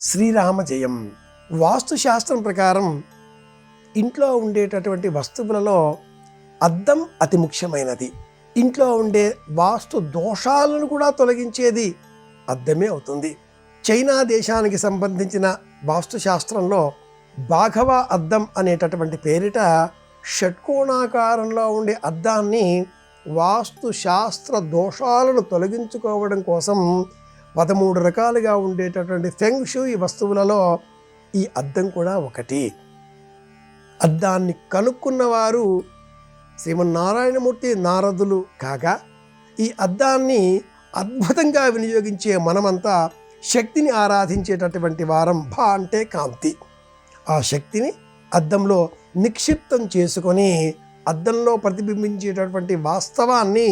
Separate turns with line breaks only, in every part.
శ్రీరామ జయం. వాస్తుశాస్త్రం ప్రకారం ఇంట్లో ఉండేటటువంటి వస్తువులలో అద్దం అతి ముఖ్యమైనది. ఇంట్లో ఉండే వాస్తు దోషాలను కూడా తొలగించేది అద్దమే అవుతుంది. చైనా దేశానికి సంబంధించిన వాస్తుశాస్త్రంలో బాఘవ అద్దం అనేటటువంటి పేరిట షట్కోణాకారంలో ఉండే అద్దాన్ని వాస్తుశాస్త్ర దోషాలను తొలగించుకోవడం కోసం 13 రకాలుగా ఉండేటటువంటి ఫెంగ్ షూయి వస్తువులలో ఈ అద్దం కూడా ఒకటి. అద్దాన్ని కనుక్కున్నవారు శ్రీమన్నారాయణమూర్తి నారదులు కాగా, ఈ అద్దాన్ని అద్భుతంగా వినియోగించే మనమంతా శక్తిని ఆరాధించేటటువంటి వారం. భా అంటే కాంతి. ఆ శక్తిని అద్దంలో నిక్షిప్తం చేసుకొని అద్దంలో ప్రతిబింబించేటటువంటి వాస్తవాన్ని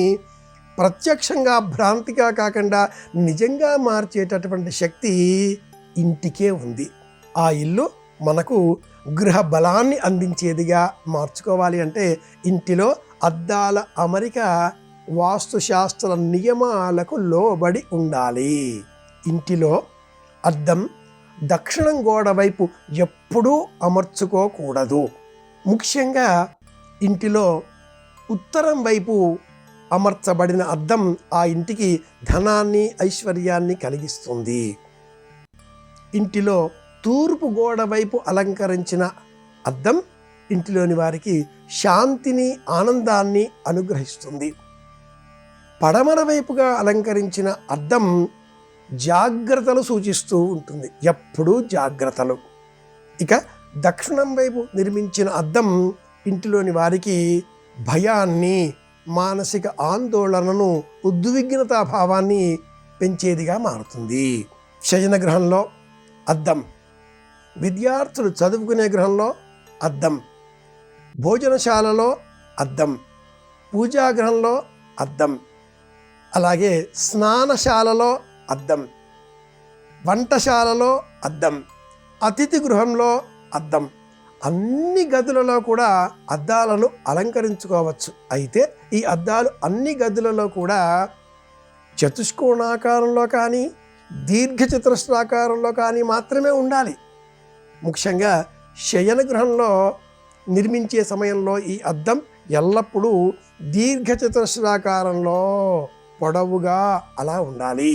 ప్రత్యక్షంగా భ్రాంతిగా కాకుండా నిజంగా మార్చేటటువంటి శక్తి ఇంటికే ఉంది. ఆ ఇల్లు మనకు గృహ బలాన్ని అందించేదిగా మార్చుకోవాలి అంటే ఇంటిలో అద్దాల అమరిక వాస్తుశాస్త్ర నియమాలకు లోబడి ఉండాలి. ఇంటిలో అద్దం దక్షిణం గోడ వైపు ఎప్పుడూ అమర్చుకోకూడదు. ముఖ్యంగా ఇంటిలో ఉత్తరం వైపు అమర్చబడిన అద్దం ఆ ఇంటికి ధనాన్ని, ఐశ్వర్యాన్ని కలిగిస్తుంది. ఇంటిలో తూర్పు గోడ వైపు అలంకరించిన అద్దం ఇంటిలోని వారికి శాంతిని, ఆనందాన్ని అనుగ్రహిస్తుంది. పడమర వైపుగా అలంకరించిన అద్దం జాగ్రత్తలు సూచిస్తూ ఉంటుంది. ఎప్పుడూ జాగ్రత్తలు. ఇక దక్షిణం వైపు నిర్మించిన అద్దం ఇంటిలోని వారికి భయాన్ని, మానసిక ఆందోళనను, ఉద్విగ్నతా భావాన్ని పెంచేదిగా మారుతుంది. శయన గృహంలో అద్దం, విద్యార్థులు చదువుకునే గృహంలో అద్దం, భోజనశాలలో అద్దం, పూజాగృహంలో అద్దం, అలాగే స్నానశాలలో అద్దం, వంటశాలలో అద్దం, అతిథి గృహంలో అద్దం. అన్ని గదులలో కూడా అద్దాలను అలంకరించుకోవచ్చు. అయితే ఈ అద్దాలు అన్ని గదులలో కూడా చతుష్కోణాకారంలో కానీ, దీర్ఘచతురస్రాకారంలో కానీ మాత్రమే ఉండాలి. ముఖ్యంగా శయన గృహంలో నిర్మించే సమయంలో ఈ అద్దం ఎల్లప్పుడూ దీర్ఘచతురస్రాకారంలో పొడవుగా అలా ఉండాలి.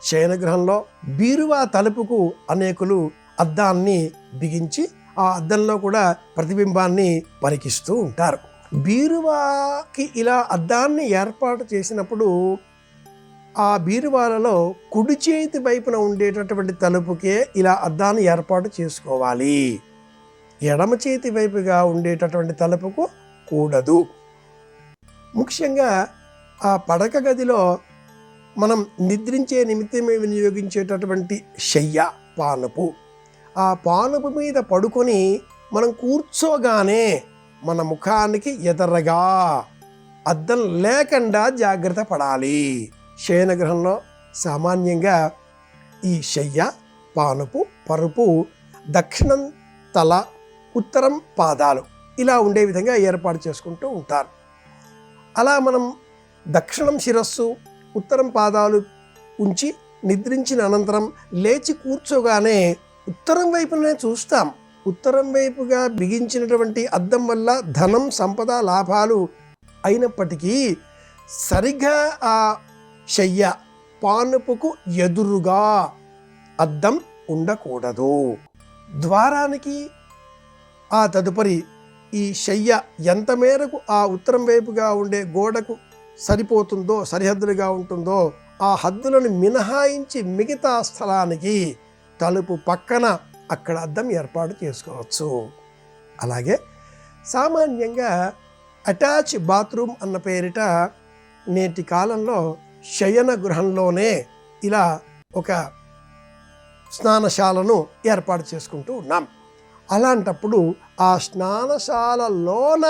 శయన గృహంలో బీరువా తలుపుకు అనేకులు అద్దాన్ని బిగించి ఆ అద్దంలో కూడా ప్రతిబింబాన్ని పరికిస్తూ ఉంటారు. బీరువాకి ఇలా అద్దాన్ని ఏర్పాటు చేసినప్పుడు ఆ బీరువాలలో కుడి చేతి వైపున ఉండేటటువంటి తలుపుకే ఇలా అద్దాన్ని ఏర్పాటు చేసుకోవాలి. ఎడమ చేతి వైపుగా ఉండేటటువంటి తలుపుకు కూడదు. ముఖ్యంగా ఆ పడక గదిలో మనం నిద్రించే నిమిత్తమే వినియోగించేటటువంటి శయ్య, పానుపు, ఆ పానుపు మీద పడుకొని మనం కూర్చోగానే మన ముఖానికి ఎదరగా అద్దం లేకుండా జాగ్రత్త పడాలి. శయనగృహంలో సామాన్యంగా ఈ శయ్య, పానుపు, పరుపు దక్షిణం తల, ఉత్తరం పాదాలు ఇలా ఉండే విధంగా ఏర్పాటు చేసుకుంటూ ఉంటారు. అలా మనం దక్షిణం శిరస్సు, ఉత్తరం పాదాలు ఉంచి నిద్రించిన అనంతరం లేచి కూర్చోగానే ఉత్తరం వైపునే చూస్తాం. ఉత్తరం వైపుగా బిగించినటువంటి అద్దం వల్ల ధనం, సంపద, లాభాలు అయినప్పటికీ సరిగా ఆ శయ్య, పానుపుకు ఎదురుగా అద్దం ఉండకూడదు. ద్వారానికి ఆ తదుపరి ఈ శయ్య ఎంత మేరకు ఆ ఉత్తరం వైపుగా ఉండే గోడకు సరిపోతుందో, సరిహద్దులుగా ఉంటుందో ఆ హద్దులను మినహాయించి మిగతా స్థలానికి తలుపు పక్కన అక్కడ అద్దం ఏర్పాటు చేసుకోవచ్చు. అలాగే సామాన్యంగా అటాచ్ బాత్రూమ్ అన్న పేరిట నేటి కాలంలో శయన గృహంలోనే ఇలా ఒక స్నానశాలను ఏర్పాటు చేసుకుంటూ ఉన్నాం. అలాంటప్పుడు ఆ స్నానశాలలోన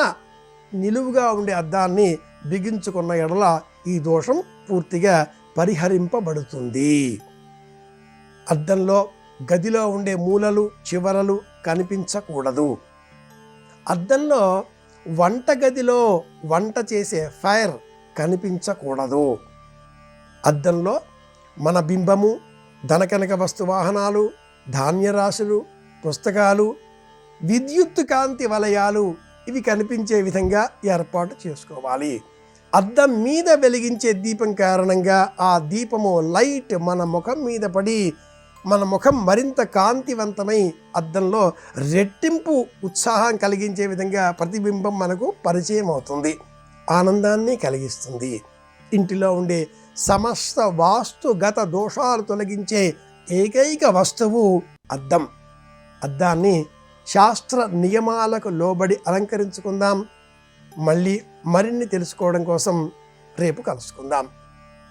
నిలువుగా ఉండే అద్దాన్ని బిగించుకున్న ఎడల ఈ దోషం పూర్తిగా పరిహరింపబడుతుంది. అద్దంలో గదిలో ఉండే మూలలు, చివరలు కనిపించకూడదు. అద్దంలో వంటగదిలో వంట చేసే ఫైర్ కనిపించకూడదు. అద్దంలో మన బింబము, ధనకనక వస్తు వాహనాలు, ధాన్యరాశులు, పుస్తకాలు, విద్యుత్ కాంతి వలయాలు ఇవి కనిపించే విధంగా ఏర్పాటు చేసుకోవాలి. అద్దం మీద వెలిగించే దీపం కారణంగా ఆ దీపము లైట్ మన ముఖం మీద పడి మన ముఖం మరింత కాంతివంతమై అద్దంలో రెట్టింపు ఉత్సాహం కలిగించే విధంగా ప్రతిబింబం మనకు పరిచయం అవుతుంది, ఆనందాన్ని కలిగిస్తుంది. ఇంటిలో ఉండే సమస్త వాస్తుగత దోషాలు తొలగించే ఏకైక వస్తువు అద్దం. అద్దాన్ని శాస్త్ర నియమాలకు లోబడి అలంకరించుకుందాం. మళ్ళీ మరిన్ని తెలుసుకోవడం కోసం రేపు కలుసుకుందాం.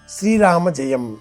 శ్రీరామ జయం.